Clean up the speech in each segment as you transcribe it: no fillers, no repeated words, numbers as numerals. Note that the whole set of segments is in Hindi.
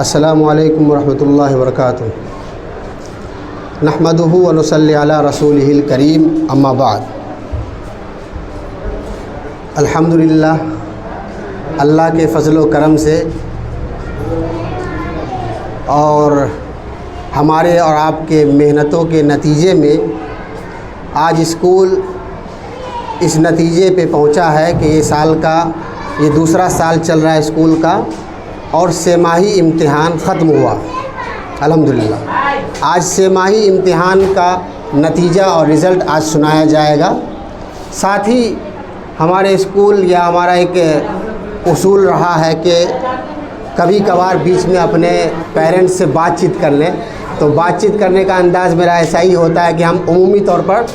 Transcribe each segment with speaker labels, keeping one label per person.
Speaker 1: अस्सलामु अलैकुम वरहमतुल्लाहि वबरकातुहू। नहमदुहु व नुसल्ली अला रसूलिहिल करीम, अम्मा बाद। अल्हम्दुलिल्लाह, अल्लाह के फ़ज़ल व करम से और हमारे और आपके मेहनतों के नतीजे में आज स्कूल इस नतीजे पे पहुंचा है कि ये दूसरा साल चल रहा है स्कूल का और सेमाही इम्तिहान ख़त्म हुआ अल्हम्दुलिल्लाह। आज सेमाही इम्तिहान का नतीजा और रिज़ल्ट आज सुनाया जाएगा। साथ ही हमारे स्कूल या हमारा एक उसूल रहा है कि कभी कभार बीच में अपने पेरेंट्स से बातचीत कर लें। तो बातचीत करने का अंदाज़ मेरा ऐसा ही होता है कि हम उमूमी तौर पर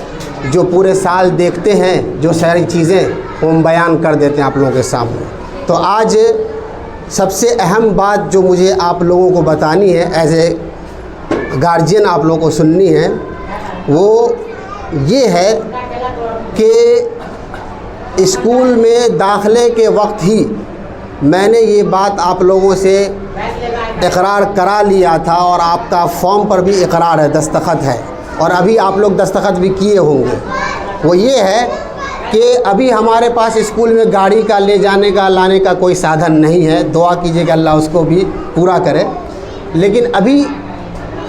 Speaker 1: जो पूरे साल देखते हैं, जो सारी चीज़ें, वो हम बयान कर देते हैं आप लोगों के सामने। तो आज सबसे अहम बात जो मुझे आप लोगों को बतानी है, एज ए गार्जियन आप लोगों को सुननी है, वो ये है कि स्कूल में दाखिले के वक्त ही मैंने ये बात आप लोगों से इकरार करा लिया था और आपका फॉर्म पर भी इकरार है, दस्तखत है, और अभी आप लोग दस्तखत भी किए होंगे। वो ये है कि अभी हमारे पास स्कूल में गाड़ी का ले जाने का लाने का कोई साधन नहीं है। दुआ कीजिएगा अल्लाह उसको भी पूरा करे। लेकिन अभी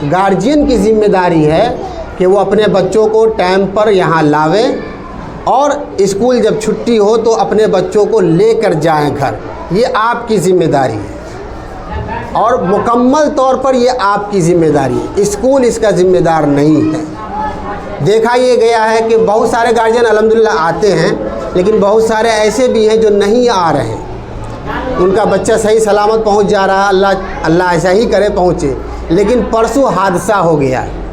Speaker 1: गार्जियन की ज़िम्मेदारी है कि वो अपने बच्चों को टाइम पर यहाँ लावे और स्कूल जब छुट्टी हो तो अपने बच्चों को लेकर जाएं घर। ये आपकी ज़िम्मेदारी है और मुकम्मल तौर पर ये आपकी ज़िम्मेदारी है, स्कूल इसका ज़िम्मेदार नहीं है। देखा ये गया है कि बहुत सारे गार्जियन अल्हम्दुलिल्लाह आते हैं, लेकिन बहुत सारे ऐसे भी हैं जो नहीं आ रहे हैं। उनका बच्चा सही सलामत पहुंच जा रहा है, अल्लाह ऐसा ही करे पहुंचे, लेकिन परसों हादसा हो गया है।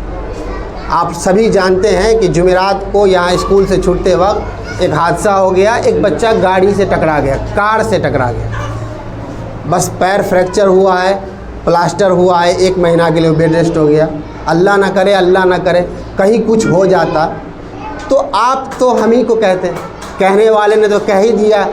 Speaker 1: आप सभी जानते हैं कि जुमेरात को यहाँ स्कूल से छूटते वक्त एक हादसा हो गया। एक बच्चा गाड़ी से टकरा गया, कार से टकरा गया। बस पैर फ्रैक्चर हुआ है, प्लास्टर हुआ है, 1 महीना के लिए बेड रेस्ट हो गया। अल्लाह ना करे, अल्लाह ना करे कहीं कुछ हो जाता तो आप तो हम ही को कहते हैं। कहने वाले ने तो कह ही दिया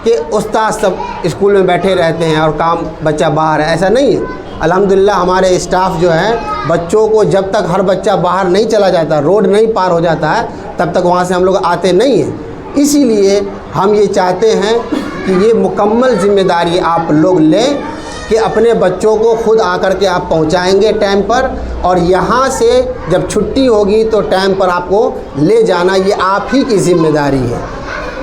Speaker 1: कि उस्ताद सब स्कूल में बैठे रहते हैं और काम बच्चा बाहर है। ऐसा नहीं है। अल्हम्दुलिल्लाह हमारे स्टाफ जो है बच्चों को, जब तक हर बच्चा बाहर नहीं चला जाता, रोड नहीं पार हो जाता है, तब तक वहाँ से हम लोग आते नहीं हैं। इसीलिए हम ये चाहते हैं कि ये मुकम्मल ज़िम्मेदारी आप लोग लें कि अपने बच्चों को खुद आकर के आप पहुंचाएंगे टाइम पर, और यहाँ से जब छुट्टी होगी तो टाइम पर आपको ले जाना, ये आप ही की ज़िम्मेदारी है।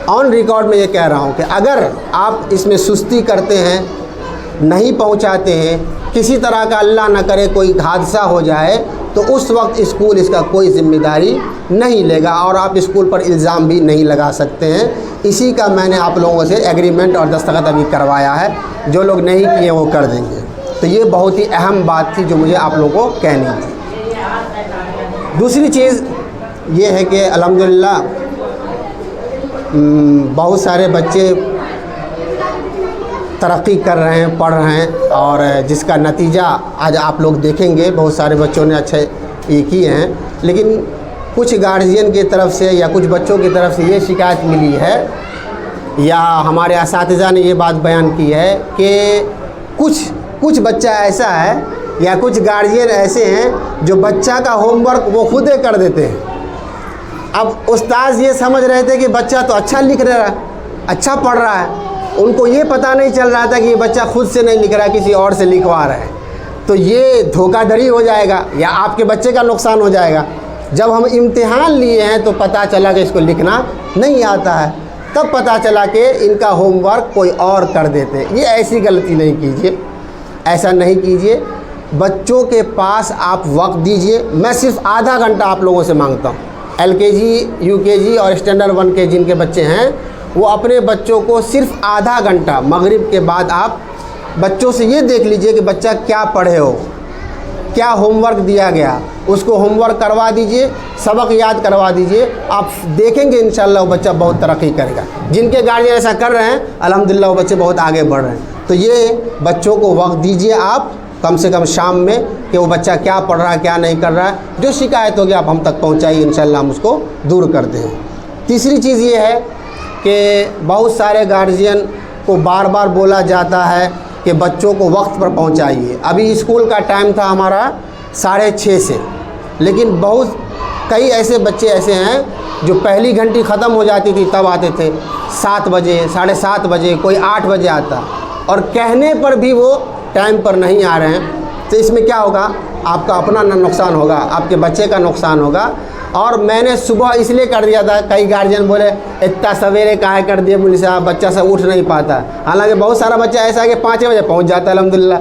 Speaker 1: ऑन रिकॉर्ड में ये कह रहा हूँ कि अगर आप इसमें सुस्ती करते हैं, नहीं पहुँचाते हैं, किसी तरह का अल्लाह न करे कोई हादसा हो जाए, तो उस वक्त स्कूल इसका कोई ज़िम्मेदारी नहीं लेगा और आप स्कूल पर इल्ज़ाम भी नहीं लगा सकते हैं। इसी का मैंने आप लोगों से एग्रीमेंट और दस्तखत अभी करवाया है। जो लोग नहीं किए वो कर देंगे। तो ये बहुत ही अहम बात थी जो मुझे आप लोगों को कहनी थी। दूसरी चीज़ ये है कि अल्हम्दुलिल्लाह बहुत सारे बच्चे तरक्की कर रहे हैं, पढ़ रहे हैं, और जिसका नतीजा आज आप लोग देखेंगे। बहुत सारे बच्चों ने अच्छे ये किए हैं, लेकिन कुछ गार्जियन की तरफ से या कुछ बच्चों की तरफ से ये शिकायत मिली है या हमारे असातिज़ा ने ये बात बयान की है कि कुछ बच्चा ऐसा है या कुछ गार्जियन ऐसे हैं जो बच्चा का होमवर्क वो खुद ही कर देते हैं। अब उस्ताद ये समझ रहे थे कि बच्चा तो अच्छा लिख रहा है, अच्छा पढ़ रहा है, उनको ये पता नहीं चल रहा था कि ये बच्चा खुद से नहीं लिख रहा है, किसी और से लिखवा रहा है। तो ये धोखाधड़ी हो जाएगा या आपके बच्चे का नुकसान हो जाएगा। जब हम इम्तिहान लिए हैं तो पता चला कि इसको लिखना नहीं आता है, तब पता चला कि इनका होमवर्क कोई और कर देते हैं। ये ऐसी गलती नहीं कीजिए, ऐसा नहीं कीजिए। बच्चों के पास आप वक्त दीजिए। मैं सिर्फ आधा घंटा आप लोगों से मांगता हूँ। LKG, UKG और स्टैंडर्ड 1 के जिनके बच्चे हैं, वो अपने बच्चों को सिर्फ आधा घंटा मगरिब के बाद आप बच्चों से ये देख लीजिए कि बच्चा क्या पढ़े हो, क्या होमवर्क दिया गया, उसको होमवर्क करवा दीजिए, सबक याद करवा दीजिए। आप देखेंगे इंशाल्लाह वो बच्चा बहुत तरक्की करेगा। जिनके गार्जियन ऐसा कर रहे हैं अल्हम्दुलिल्लाह वो बच्चे बहुत आगे बढ़ रहे हैं। तो ये बच्चों को वक्त दीजिए आप, कम से कम शाम में, कि वो बच्चा क्या पढ़ रहा है, क्या नहीं कर रहा है। जो शिकायत होगी आप हम तक पहुँचाइए, इंशाल्लाह हम उसको दूर करते हैं। तीसरी चीज़ ये है कि बहुत सारे गार्जियन को बार बार बोला जाता है कि बच्चों को वक्त पर पहुंचाइए। अभी स्कूल का टाइम था हमारा 6:30 से, लेकिन बहुत कई ऐसे बच्चे ऐसे हैं जो पहली घंटी ख़त्म हो जाती थी तब आते थे, 7 बजे, 7:30 बजे, कोई 8 बजे आता, और कहने पर भी वो टाइम पर नहीं आ रहे हैं। तो इसमें क्या होगा, आपका अपना नुकसान होगा, आपके बच्चे का नुकसान होगा। और मैंने सुबह इसलिए कर दिया था, कई गार्जियन बोले इतना सवेरे काहे कर दिए मुझे साहब, बच्चा सब उठ नहीं पाता। हालांकि बहुत सारा बच्चा ऐसा है कि 5 बजे पहुंच जाता है अल्हम्दुलिल्लाह।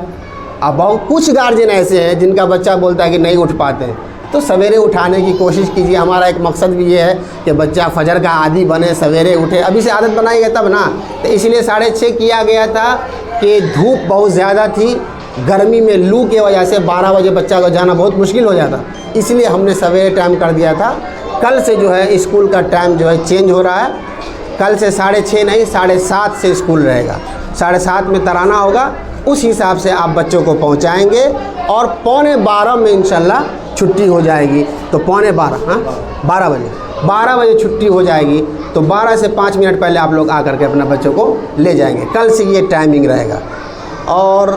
Speaker 1: अब बहुत कुछ गार्जियन ऐसे हैं जिनका बच्चा बोलता है कि नहीं उठ पाते। तो सवेरे उठाने की कोशिश कीजिए। हमारा एक मकसद भी ये है कि बच्चा फजर का आदी बने, सवेरे उठे। अभी से आदत बनाएगा तब ना। तो इसलिए 6:30 किया गया था कि धूप बहुत ज़्यादा थी, गर्मी में लू के वजह से 12 बजे बच्चा को जाना बहुत मुश्किल हो जाता, इसलिए हमने सवेरे टाइम कर दिया था। कल से जो है स्कूल का टाइम जो है चेंज हो रहा है। कल से 6:30 नहीं 7:30 से स्कूल रहेगा। 7:30 में तराना होगा, उस हिसाब से आप बच्चों को पहुंचाएंगे और 11:15 में इंशाल्लाह छुट्टी हो जाएगी। तो 11:15 हाँ 12 बजे छुट्टी हो जाएगी। तो 12 से 5 मिनट पहले आप लोग आकर के अपना बच्चों को ले जाएंगे। कल से ये टाइमिंग रहेगा। और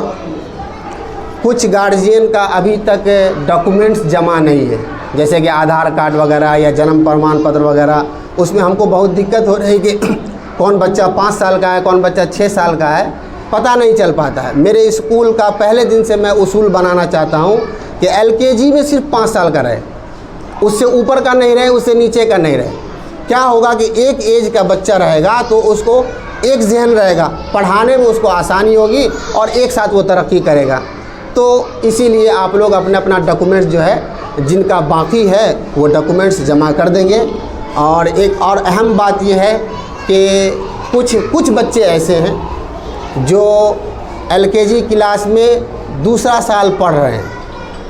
Speaker 1: कुछ गार्जियन का अभी तक डॉक्यूमेंट्स जमा नहीं है, जैसे कि आधार कार्ड वगैरह या जन्म प्रमाण पत्र वगैरह, उसमें हमको बहुत दिक्कत हो रही है कि कौन बच्चा 5 साल का है, कौन बच्चा 6 साल का है, पता नहीं चल पाता है। मेरे स्कूल का पहले दिन से मैं उसूल बनाना चाहता हूँ कि LKG में सिर्फ 5 साल का रहे, उससे ऊपर का नहीं रहे, उससे नीचे का नहीं रहे। क्या होगा कि एक एज का बच्चा रहेगा तो उसको एक जहन रहेगा, पढ़ाने में उसको आसानी होगी और एक साथ वो तरक्की करेगा। तो इसीलिए आप लोग अपने अपना डॉक्यूमेंट्स जो है जिनका बाकी है वो डॉक्यूमेंट्स जमा कर देंगे। और एक और अहम बात यह है कि कुछ बच्चे ऐसे हैं जो LKG क्लास में दूसरा साल पढ़ रहे हैं,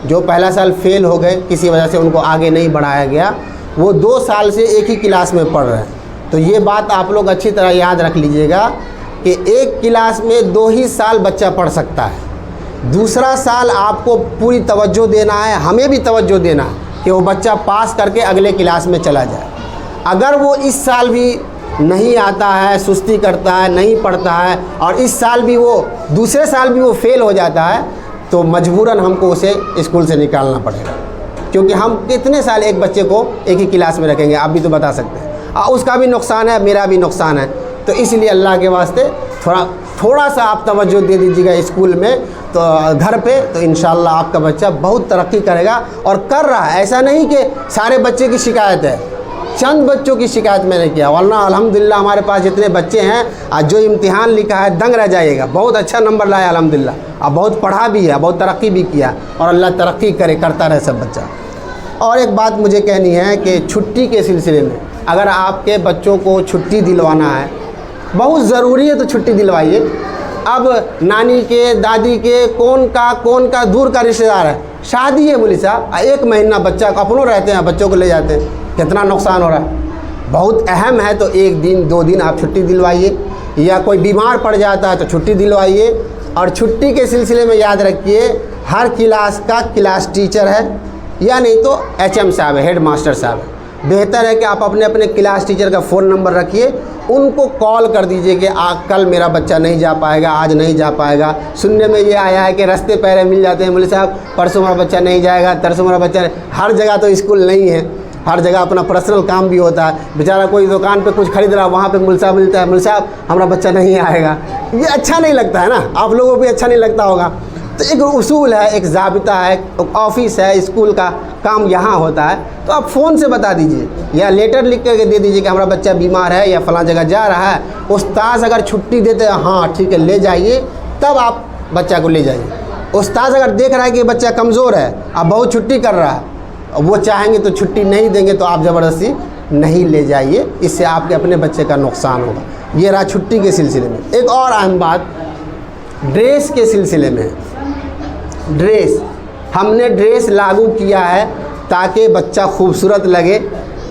Speaker 1: जो पहला साल फेल हो गए, किसी वजह से उनको आगे नहीं बढ़ाया गया, वो 2 साल से एक ही क्लास में पढ़ रहे हैं। तो ये बात आप लोग अच्छी तरह याद रख लीजिएगा कि एक क्लास में 2 ही साल बच्चा पढ़ सकता है। दूसरा साल आपको पूरी तवज्जो देना है, हमें भी तवज्जो देना है कि वो बच्चा पास करके अगले क्लास में चला जाए। अगर वो इस साल भी नहीं आता है, सुस्ती करता है, नहीं पढ़ता है और इस साल भी वो दूसरे साल भी वो फेल हो जाता है, तो मजबूरन हमको उसे स्कूल से निकालना पड़ेगा। क्योंकि हम कितने साल एक बच्चे को एक ही क्लास में रखेंगे, आप भी तो बता सकते हैं। उसका भी नुकसान है, मेरा भी नुकसान है। तो इसलिए अल्लाह के वास्ते थोड़ा सा आप तवज्जो दे दीजिएगा स्कूल में, तो घर पे, तो इंशाल्लाह आपका बच्चा बहुत तरक्की करेगा और कर रहा है। ऐसा नहीं कि सारे बच्चे की शिकायत है, चंद बच्चों की शिकायत मैंने किया, वरना अल्हम्दुलिल्लाह हमारे पास जितने बच्चे हैं, आज जो इम्तिहान लिखा है दंग रह जाइएगा। बहुत अच्छा नंबर लाया अल्हम्दुलिल्लाह, अब बहुत पढ़ा भी है, बहुत तरक्की भी किया, और अल्लाह तरक्की करे, करता रहे सब बच्चा। और एक बात मुझे कहनी है कि छुट्टी के सिलसिले में अगर आपके बच्चों को छुट्टी दिलवाना है, बहुत ज़रूरी है तो छुट्टी दिलवाइए। अब नानी के, दादी के, कौन का दूर का रिश्तेदार है, शादी है बोली साहब, 1 महीना बच्चा अपनों रहते हैं, बच्चों को ले जाते हैं, कितना नुकसान हो रहा है। बहुत अहम है तो 1 दिन 2 दिन आप छुट्टी दिलवाइए, या कोई बीमार पड़ जाता है तो छुट्टी दिलवाइए। और छुट्टी के सिलसिले में याद रखिए, हर क्लास का क्लास टीचर है, या नहीं तो HM साहब है, हेड मास्टर साहब है। बेहतर है कि आप अपने अपने क्लास टीचर का फ़ोन नंबर रखिए, उनको कॉल कर दीजिए कि कल मेरा बच्चा नहीं जा पाएगा, आज नहीं जा पाएगा। सुनने में ये आया है कि रास्ते पैरे मिल जाते हैं, बोले साहब परसों मेरा बच्चा नहीं जाएगा, तरसों मेरा बच्चा। हर जगह तो स्कूल नहीं है, हर जगह अपना पर्सनल काम भी होता है। बेचारा कोई दुकान पे कुछ खरीद रहा, वहाँ पे मुल्सा मिलता है, मुल्सा साहब हमारा बच्चा नहीं आएगा। ये अच्छा नहीं लगता है ना, आप लोगों को भी अच्छा नहीं लगता होगा। तो एक उसूल है, एक ज़ाबिता है, ऑफिस है, स्कूल का काम यहाँ होता है, तो आप फ़ोन से बता दीजिए या लेटर लिख करके दे दीजिए कि हमारा बच्चा बीमार है या फ़लाँ जगह जा रहा है। उस्ताद अगर छुट्टी देते हैं, हाँ ठीक है ले जाइए, तब आप बच्चा को ले जाइए। उस्ताद अगर देख रहा है कि बच्चा कमज़ोर है, अब बहुत छुट्टी कर रहा है, वो चाहेंगे तो छुट्टी नहीं देंगे, तो आप ज़बरदस्ती नहीं ले जाइए, इससे आपके अपने बच्चे का नुकसान होगा। ये रहा छुट्टी के सिलसिले में। एक और अहम बात ड्रेस के सिलसिले में। ड्रेस, हमने ड्रेस लागू किया है ताकि बच्चा खूबसूरत लगे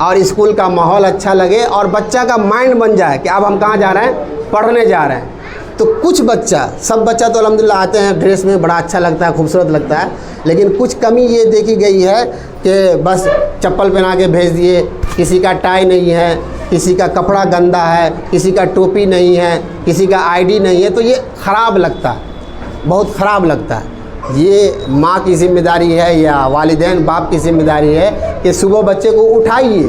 Speaker 1: और स्कूल का माहौल अच्छा लगे और बच्चा का माइंड बन जाए कि अब हम कहाँ जा रहे हैं, पढ़ने जा रहे हैं। तो कुछ बच्चा, सब बच्चा तो अल्हम्दुलिल्लाह आते हैं ड्रेस में, बड़ा अच्छा लगता है, खूबसूरत लगता है, लेकिन कुछ कमी ये देखी गई है कि बस चप्पल पहना के भेज दिए, किसी का टाई नहीं है, किसी का कपड़ा गंदा है, किसी का टोपी नहीं है, किसी का ID नहीं है, तो ये ख़राब लगता है। बहुत ख़राब लगता है। ये माँ की ज़िम्मेदारी है या वालिदैन बाप की ज़िम्मेदारी है कि सुबह बच्चे को उठाइए,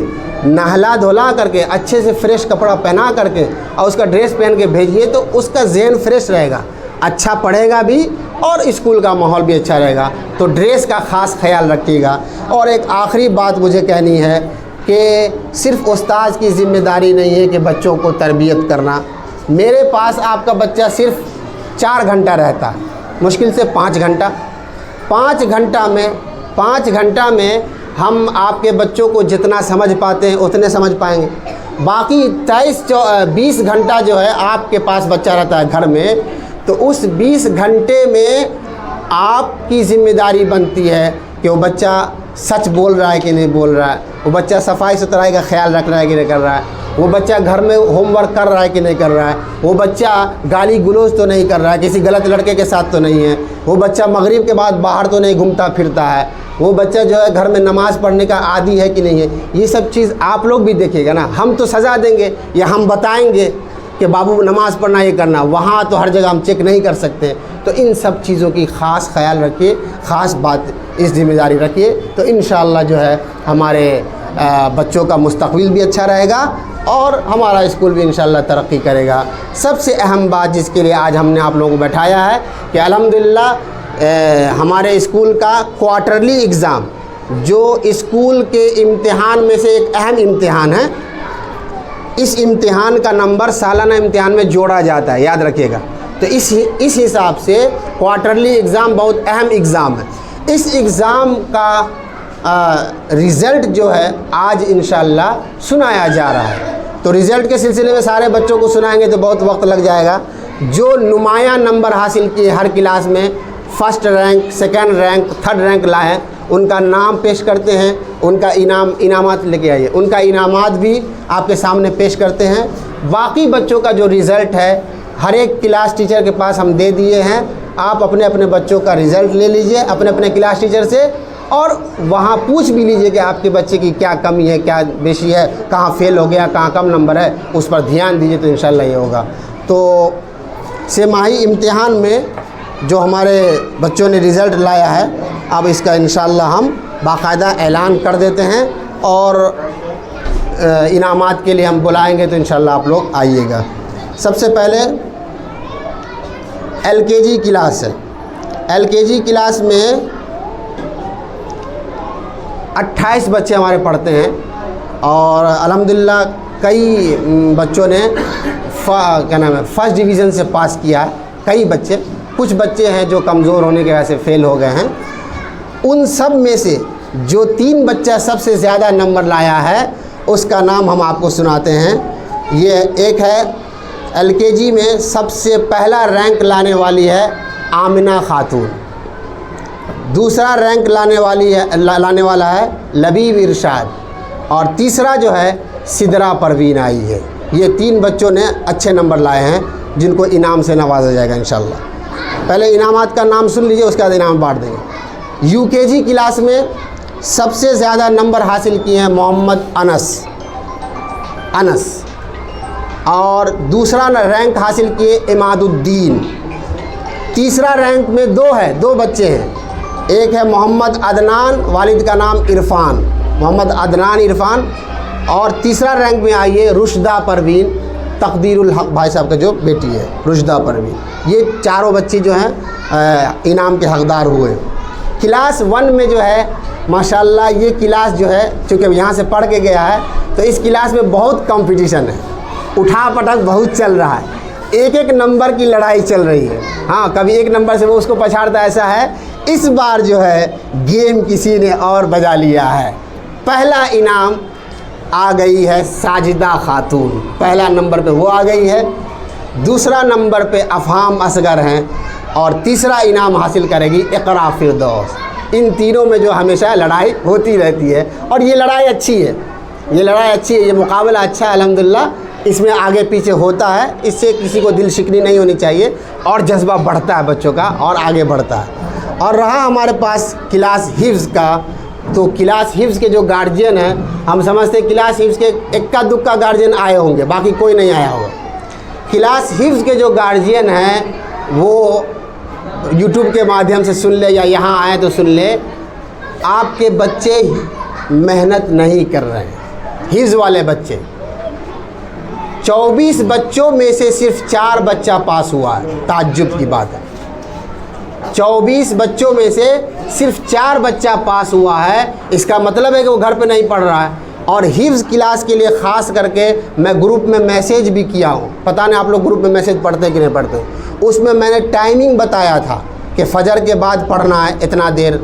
Speaker 1: नहला धुला करके अच्छे से फ्रेश कपड़ा पहना करके और उसका ड्रेस पहन के भेजिए, तो उसका ज़हन फ्रेश रहेगा, अच्छा पढ़ेगा भी और स्कूल का माहौल भी अच्छा रहेगा। तो ड्रेस का ख़ास ख्याल रखिएगा। और एक आखिरी बात मुझे कहनी है कि सिर्फ़ उस्ताद की ज़िम्मेदारी नहीं है कि बच्चों को तरबियत करना। मेरे पास आपका बच्चा सिर्फ़ 4 घंटा रहता है, मुश्किल से 5 घंटा। 5 घंटा में हम आपके बच्चों को जितना समझ पाते हैं उतने समझ पाएंगे। बाकी 23-20 घंटा जो है आपके पास बच्चा रहता है घर में, तो उस 20 घंटे में आपकी ज़िम्मेदारी बनती है कि वो बच्चा सच बोल रहा है कि नहीं बोल रहा है, वो बच्चा सफाई सुथराई का ख्याल रख रहा है कि नहीं कर रहा है, वो बच्चा घर में होमवर्क कर रहा है कि नहीं कर रहा है, वो बच्चा गाली गुलोज तो नहीं कर रहा है, किसी गलत लड़के के साथ तो नहीं है, वो बच्चा मगरिब के बाद बाहर तो नहीं घूमता फिरता है, वो बच्चा जो है घर में नमाज़ पढ़ने का आदी है कि नहीं है। ये सब चीज़ आप लोग भी देखिएगा ना। हम तो सज़ा देंगे या हम बताएंगे कि बाबू नमाज़ पढ़ना ये करना, वहाँ तो हर जगह हम चेक नहीं कर सकते। तो इन सब चीज़ों की ख़ास ख्याल रखिए, ख़ास बात इस ज़िम्मेदारी रखिए, तो इंशाअल्लाह जो है हमारे बच्चों का मुस्तक़बिल भी अच्छा रहेगा और हमारा स्कूल भी इंशाअल्लाह तरक्की करेगा। सबसे अहम बात जिसके लिए आज हमने आप लोगों को बैठाया है कि अल्हम्दुलिल्लाह हमारे स्कूल का क्वार्टरली एग्ज़ाम, जो स्कूल के इम्तिहान में से एक अहम इम्तिहान है, इस इम्तिहान का नंबर सालाना इम्तिहान में जोड़ा जाता है, याद रखिएगा। तो इस हिसाब से क्वार्टरली एग्ज़ाम बहुत अहम एग्ज़ाम है। इस एग्ज़ाम का रिज़ल्ट जो है आज इंशाअल्लाह सुनाया जा रहा है। तो रिज़ल्ट के सिलसिले में सारे बच्चों को सुनाएंगे तो बहुत वक्त लग जाएगा। जो नुमाया नंबर हासिल किए हर क्लास में, first rank, second rank, third rank लाए हैं, उनका नाम पेश करते हैं, उनका इनामात लेके आइए, उनका इनामात भी आपके सामने पेश करते हैं। बाकी बच्चों का जो रिज़ल्ट है हर एक क्लास टीचर के पास हम दे दिए हैं। आप अपने अपने बच्चों का रिज़ल्ट ले लीजिए अपने अपने क्लास टीचर से और वहाँ पूछ भी लीजिए कि आपके बच्चे की क्या कमी है, क्या बेशी है, कहाँ फेल हो गया, कहाँ कम नंबर है, उस पर ध्यान दीजिए तो इंशाअल्लाह ये होगा। तो छमाही इम्तिहान में जो हमारे बच्चों ने रिज़ल्ट लाया है, अब इसका इंशाअल्लाह हम बाकायदा ऐलान कर देते हैं और इनामात के लिए हम बुलाएंगे, तो इंशाअल्लाह आप लोग आइएगा। सबसे पहले LKG क्लास है। LKG क्लास में 28 बच्चे हमारे पढ़ते हैं और अल्हम्दुलिल्लाह कई बच्चों ने फर्स्ट डिवीज़न से पास किया है। कई बच्चे, कुछ बच्चे हैं जो कमज़ोर होने की वजह से फ़ेल हो गए हैं। उन सब में से जो 3 बच्चा सबसे ज़्यादा नंबर लाया है उसका नाम हम आपको सुनाते हैं। ये एक है LKG में सबसे पहला रैंक लाने वाली है आमिना खातून, दूसरा रैंक लाने वाला है लबीब इरशाद और तीसरा जो है सिदरा परवीन आई है। ये 3 बच्चों ने अच्छे नंबर लाए हैं जिनको इनाम से नवाजा जाएगा इंशाअल्लाह। पहले इनामात का नाम सुन लीजिए, उसके बाद इनाम बांट देंगे। UKG क्लास में सबसे ज़्यादा नंबर हासिल किए हैं मोहम्मद अनस और दूसरा रैंक हासिल किए इमादुद्दीन। तीसरा रैंक में 2 बच्चे हैं, एक है मोहम्मद अदनान, वालिद का नाम इरफान, मोहम्मद अदनान इरफान, और तीसरा रैंक में आई है रुशदा परवीन, तकदीरुल हक भाई साहब का जो बेटी है रुशदा परवीन। ये चारों बच्चे जो हैं इनाम के हकदार हुए। क्लास 1 में जो है माशाल्लाह ये क्लास जो है चूँकि यहाँ से पढ़ के गया है तो इस क्लास में बहुत कंपटीशन है, उठा पटक बहुत चल रहा है, एक नंबर की लड़ाई चल रही है। हाँ, कभी एक नंबर से वो उसको पछाड़ता, ऐसा है। इस बार जो है गेम किसी ने और बजा लिया है। पहला इनाम आ गई है साजिदा खातून, पहला नंबर पे वो आ गई है, दूसरा नंबर पे अफहाम असगर हैं और तीसरा इनाम हासिल करेगी इकरा फिरदौस। इन तीनों में जो हमेशा लड़ाई होती रहती है और ये लड़ाई अच्छी है, ये मुकाबला अच्छा है अल्हम्दुलिल्लाह। इसमें आगे पीछे होता है, इससे किसी को दिल शिकनी नहीं होनी चाहिए और जज्बा बढ़ता है बच्चों का और आगे बढ़ता है। और रहा हमारे पास क्लास हिफ्ज़ का, तो क्लास हिफ्ज़ के जो गार्जियन हैं, हम समझते हैं क्लास हिफ्ज़ के इक्का दुक्का गार्जियन आए होंगे, बाकी कोई नहीं आया होगा। क्लास हिफ्ज़ के जो गार्जियन हैं वो यूट्यूब के माध्यम से सुन ले या यहाँ आए तो सुन ले, आपके बच्चे मेहनत नहीं कर रहे हैं। हिफ्ज़ वाले बच्चे 24 बच्चों में से सिर्फ 4 बच्चा पास हुआ है। ताज्जुब की बात है, 24 बच्चों में से सिर्फ 4 बच्चा पास हुआ है। इसका मतलब है कि वो घर पे नहीं पढ़ रहा है। और हिफ्ज़ क्लास के लिए ख़ास करके मैं ग्रुप में मैसेज भी किया हूँ। पता नहीं आप लोग ग्रुप में मैसेज पढ़ते कि नहीं पढ़ते। उसमें मैंने टाइमिंग बताया था कि फ़जर के बाद पढ़ना है इतना देर,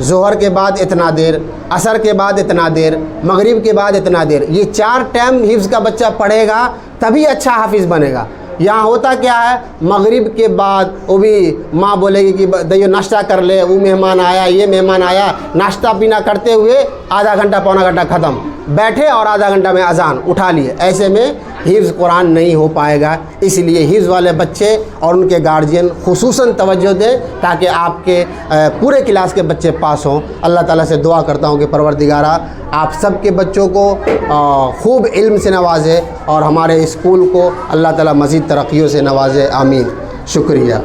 Speaker 1: ज़ोहर के बाद इतना देर, असर के बाद इतना देर, मगरिब के बाद इतना देर। ये 4 टाइम हिफ्ज़ का बच्चा पढ़ेगा तभी अच्छा हाफिज़ बनेगा। यहाँ होता क्या है, मगरिब के बाद वो भी माँ बोलेगी कि दैयो नाश्ता कर ले, वो मेहमान आया, ये मेहमान आया, नाश्ता पीना करते हुए आधा घंटा पौना घंटा ख़त्म, बैठे और आधा घंटा में अजान उठा लिए। ऐसे में हिफ्ज़ कुरान नहीं हो पाएगा। इसलिए हिफ्ज़ वाले बच्चे और उनके गार्जियन खुसूसन तवज्जो दें ताकि आपके पूरे क्लास के बच्चे पास हों। अल्लाह ताला से दुआ करता हूँ कि परवरदिगारा आप सब के बच्चों को खूब इल्म से नवाजे और हमारे स्कूल को अल्लाह ताला मज़ीद तरक्कियों से नवाजे। आमीन। शुक्रिया।